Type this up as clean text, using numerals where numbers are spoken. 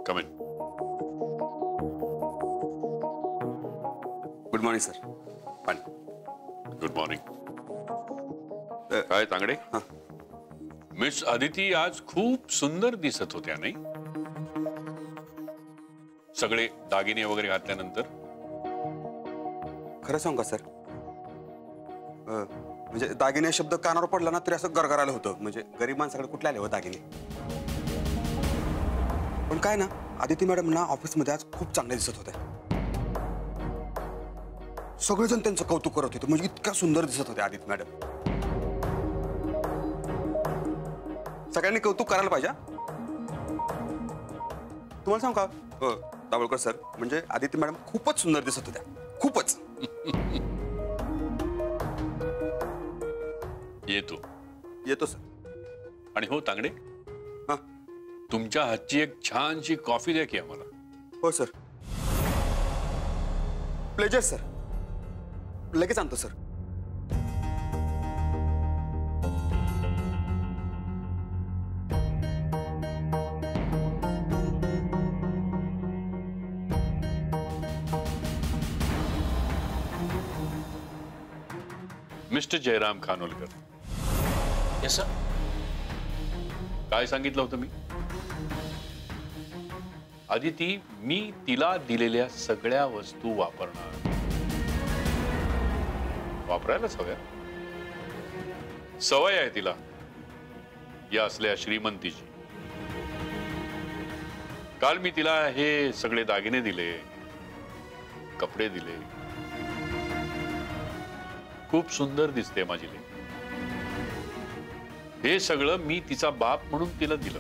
Come in. Good morning sir. पाणी. Good morning. काय Tangde? Miss Aditi आज खूप सुंदर दिसत होत्या नाही? सगळे दागिने वगैरे घातल्यानंतर. खरं सांगू का सर, म्हणजे दागिने शब्द कानावर पडला ना तरी असं गरगरायला होतं. म्हणजे गरीब माणसाकडे कुठले आले हो दागिने. पण काय ना, आदिती मॅडम ना ऑफिसमध्ये आज खूप चांगले दिसत होते. सगळेजण त्यांचं कौतुक करत होते. म्हणजे इतक्या सुंदर दिसत होते आदिती मॅडम. सगळ्यांनी कौतुक करायला पाहिजे. तुम्हाला सांगू का दाभोळकर सर, म्हणजे आदिती मॅडम खूपच सुंदर दिसत होत्या. खूपच. येतो सर. आणि हो तांगडे, हा तुमच्या हातची एक छानशी कॉफी द्या की आम्हाला. हो सर. Pleasure sir. लगेच आणतो sir. Mister Jairam Khanolkar. Yes sir. काय सांगितलं होतं मी? आदिती, मी तिला दिलेल्या सगळ्या वस्तू वापरणार. वापरायलाच हव्या. सवय आहे तिला या असल्या श्रीमंतीची. काल मी तिला हे सगळे दागिने दिले, कपडे दिले. खूप सुंदर दिसते माझी लेक. हे सगळं मी तिचा बाप म्हणून तिला दिलं.